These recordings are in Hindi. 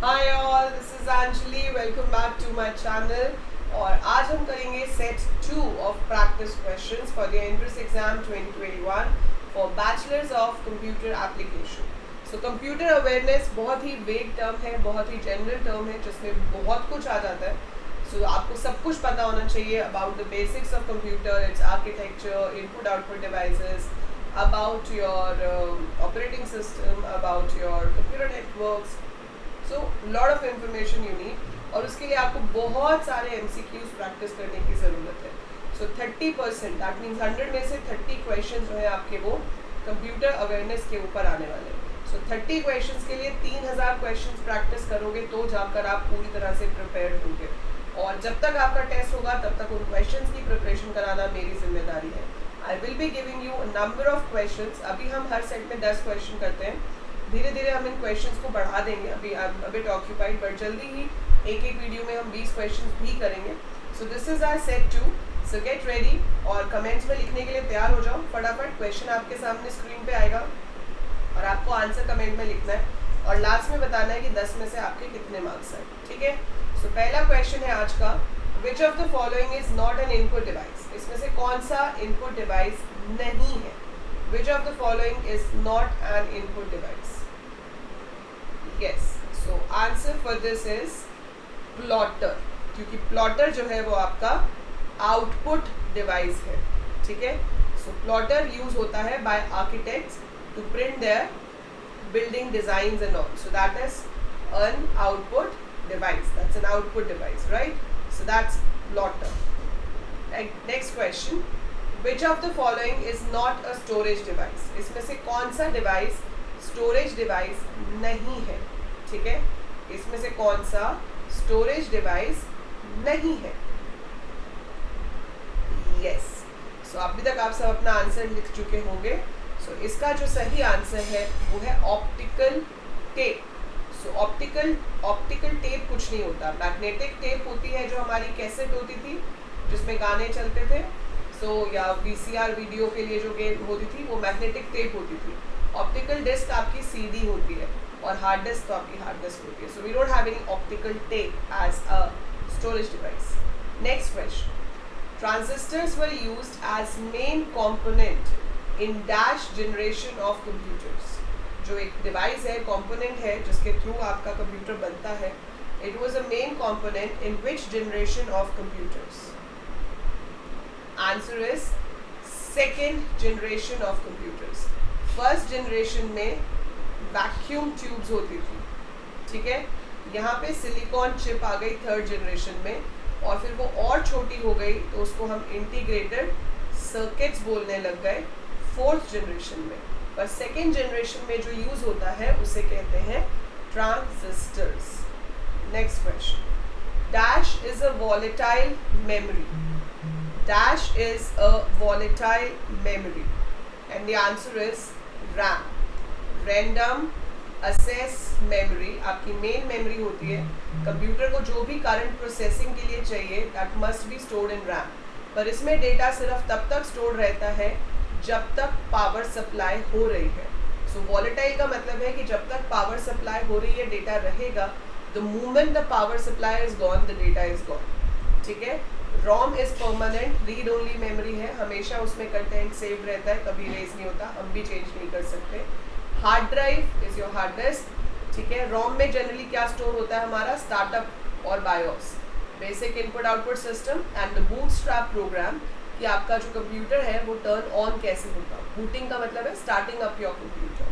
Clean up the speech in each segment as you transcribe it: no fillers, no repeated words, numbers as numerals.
Hi all, this is Anjali. Welcome back to my channel. और आज हम करेंगे set 2 of practice questions for the entrance exam 2021 for bachelors of computer application. So computer awareness बहुत ही वेग टर्म है, बहुत ही जनरल टर्म है जिसमें बहुत कुछ आ जाता है. सो आपको सब कुछ पता होना चाहिए about the basics of computer, it's architecture, input output devices, about your operating system, about your computer networks. So lot of information you need. और उसके लिए आपको बहुत सारे MCQs प्रैक्टिस करने की ज़रूरत है. सो 30%, दैट मीन्स 100 में से 30 क्वेश्चन जो है आपके वो कंप्यूटर अवेयरनेस के ऊपर आने वाले हैं. सो 30 क्वेश्चंस के लिए 3000 क्वेश्चंस प्रैक्टिस करोगे तो जाकर आप पूरी तरह से प्रिपेयर्ड होंगे. और जब तक आपका टेस्ट होगा तब तक उन क्वेश्चंस की प्रिपरेशन कराना मेरी जिम्मेदारी है. I will be giving you number of questions. अभी हम हर सेट में 10 क्वेश्चन करते हैं. धीरे धीरे हम इन क्वेश्चंस को बढ़ा देंगे. अभी I am a bit occupied, but जल्दी ही एक वीडियो में हम 20 क्वेश्चंस भी करेंगे. So this is our set 2. So get ready और कमेंट्स में लिखने के लिए तैयार हो जाओ. फटाफट क्वेश्चन आपके सामने स्क्रीन पे आएगा और आपको आंसर कमेंट में लिखना है और लास्ट में बताना है कि 10 में से आपके कितने मार्क्स आए. ठीक है. सो पहला क्वेश्चन है आज का, which of the following is not an input device. इसमें से कौन सा इनपुट डिवाइस नहीं है? Which of the following is not an input device? Yes. So answer for this is plotter, क्योंकि प्लॉटर जो है वो आपका आउटपुट डिवाइस है. ठीक है. सो प्लॉटर यूज होता है by architects to print their building designs and all. So that is an output device. That's an output device, right? So that's plotter. Next question, which of the following is not a storage device? इसमें से कौन सा डिवाइस स्टोरेज डिवाइस नहीं है? ठीक है. इसमें से कौन सा स्टोरेज डिवाइस नहीं है? यस. सो अभी तक आप सब अपना आंसर लिख चुके होंगे. सो इसका जो सही आंसर है वो है ऑप्टिकल टेप. सो ऑप्टिकल टेप कुछ नहीं होता. मैग्नेटिक टेप होती है जो हमारी कैसेट होती थी जिसमें गाने चलते थे. सो या VCR वीडियो के लिए जो गेम होती थी वो मैग्नेटिक टेप होती थी. ऑप्टिकल डिस्क आपकी CD होती है और हार्ड डिस्क तो आपकी हार्ड डिस्क होती है. So we don't have any optical tape as a storage device. Next question, transistors were used as main component in dash generation of computers. जो एक डिवाइस है, कंपोनेंट है जिसके थ्रू आपका कंप्यूटर बनता है. It was a main component in which generation of computers? Answer is second generation of computers. First generation में वैक्यूम ट्यूब्स होती थी. ठीक है. यहाँ पे सिलिकॉन चिप आ गई थर्ड जनरेशन में और फिर वो और छोटी हो गई तो उसको हम इंटीग्रेटेड सर्किट्स बोलने लग गए फोर्थ जनरेशन में. पर सेकेंड जनरेशन में जो यूज होता है उसे कहते हैं transistors. Next question, dash is a volatile memory. Dash is a volatile memory and the answer is RAM. Random access memory आपकी मेन मेमोरी होती है. कंप्यूटर को जो भी करंट प्रोसेसिंग के लिए चाहिए that must be stored in RAM. पर इसमें डेटा सिर्फ तब तक स्टोर रहता है जब तक पावर सप्लाई हो रही है. सो वॉलेटाइल का मतलब है कि जब तक पावर सप्लाई हो रही है डेटा रहेगा. The moment the power supply is gone the data is gone. ठीक है. ROM is permanent, read only memory है, हमेशा उसमें कंटेंट सेव रहता है, कभी रेज नहीं होता, हम भी चेंज नहीं कर सकते. Hard drive is your hard disk. ठीक है. रोम में जनरली क्या स्टोर होता है हमारा? स्टार्टअप और BIOS, basic input output system and the bootstrap program कि आपका जो कंप्यूटर है वो टर्न ऑन कैसे होगा. बूटिंग का मतलब है starting up your computer.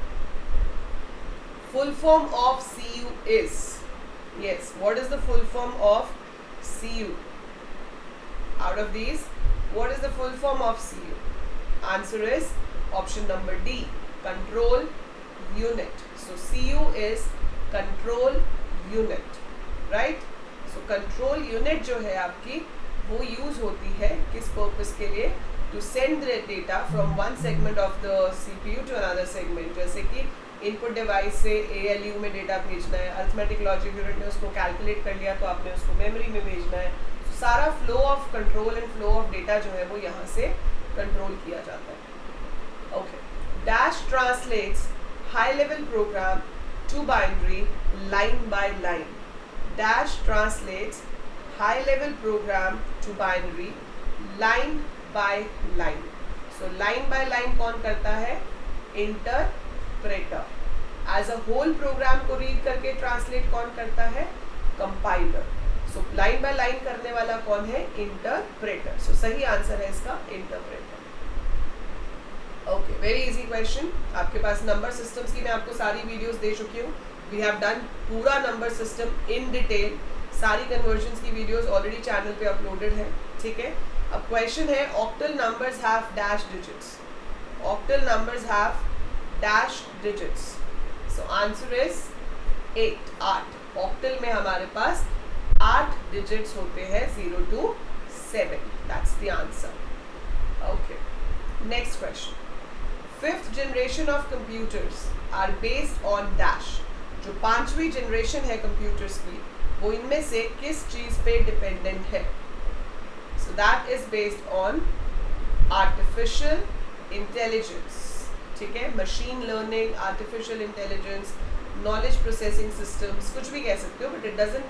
Full form of CU is, yes, what is the full form of CU? Out of these what is the full form of CU? Answer is option number D, control unit. So CU is control unit, right. So control unit जो है आपकी वो यूज होती है किस पर्पस के लिए? To send the data from one segment of the CPU to another segment. जैसे कि इनपुट डिवाइस से ALU में डेटा भेजना है, अरिथमेटिक लॉजिक यूनिट ने उसको कैलकुलेट कर लिया तो आपने उसको मेमोरी में भेजना है. तो सारा flow of control and flow of data जो है वो यहाँ से कंट्रोल किया जाता है. Okay. Dash translates high level program to binary line by line. Dash translates high level program to binary line by line. So line by line कौन करता है? Interpreter. As a whole program को रीड करके ट्रांसलेट कौन करता है? Compiler. So line by line करने वाला कौन है? इंटरप्रेटर. सो सही आंसर है इसका interpreter. Okay, very easy question. आपके पास नंबर सिस्टम्स की मैं आपको सारी वीडियोस दे चुकी हूँ. वी हैव डन पूरा नंबर सिस्टम इन डिटेल. सारी कन्वर्जन्स की वीडियोस ऑलरेडी चैनल पे अपलोडेड है. ठीक है. अब क्वेश्चन है octal numbers have dash digits. Octal numbers have dash digits. So answer is 8. Octal में हमारे पास 8 डिजिट्स होते हैं, 0 to 7. That's the answer. Okay, next question. 5th generation of computers are based on dash. जो 5वीं जनरेशन है कंप्यूटर्स की, वो इनमें से किस चीज पे डिपेंडेंट है? So that is based on artificial intelligence. ठीक है, machine learning, artificial intelligence, knowledge processing systems, कुछ भी कह सकते हो, but it doesn't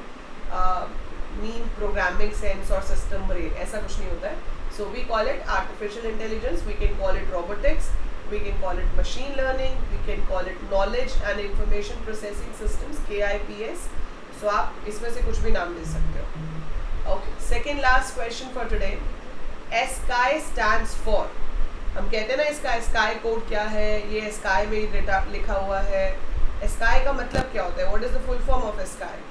mean programming sense और सिस्टम ब्रेन. ऐसा कुछ नहीं होता है. So we call it artificial intelligence, we can call it robotics, we can call it machine learning, we can call it knowledge and information processing systems, KIPS. So आप इसमें से कुछ भी नाम दे सकते हो. Okay, second last question for today. SKY stands for. हम कहते हैं ना इसका SKY कोड क्या है? ये SKY में ही डेटा लिखा हुआ है. SKY का मतलब क्या होता है? What is the full form of SKY?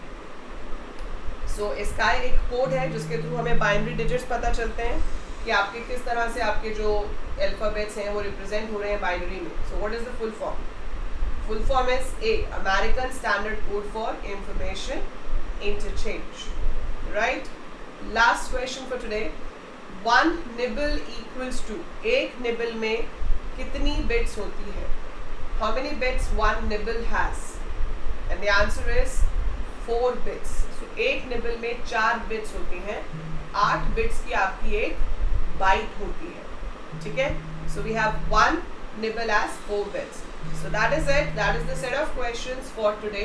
So SKY एक कोड है जिसके थ्रू हमें बाइनरी डिजिट्स पता चलते हैं कि आपके किस तरह से आपके जो अल्फ़ाबेट्स हैं वो रिप्रेजेंट हो रहे हैं बाइनरी में. So what is the full form? Full form is A, American standard code for information interchange. Right. Last question for today. 1 nibble equals to. एक निबल में कितनी बिट्स होती है? How many bits 1 nibble has? And the answer is 4 bits. So एक निबल में 4 बिट्स होती हैं. 8 बिट्स की आपकी एक बाइट होती है. ठीक है. So we have 1 nibble as 4 bits. So that is it. That is the set of questions for today.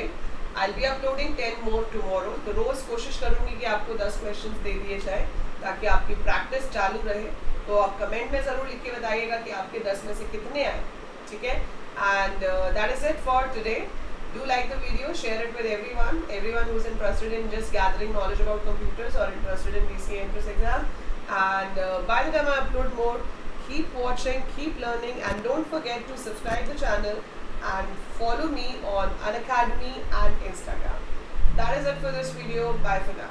I'll be uploading 10 more tomorrow. तो रोज कोशिश करूंगी कि आपको 10 questions दे दिए जाए ताकि आपकी प्रैक्टिस चालू रहे. तो आप कमेंट में ज़रूर लिख के बताइएगा कि आपके 10 में से कितने आए. ठीक है. And that is it for today. Do like the video, share it with everyone who's interested in just gathering knowledge about computers or interested in BCA entrance exam. And by the time I upload more, keep watching, keep learning, and don't forget to subscribe the channel and follow me on Unacademy and Instagram. That is it for this video. Bye for now.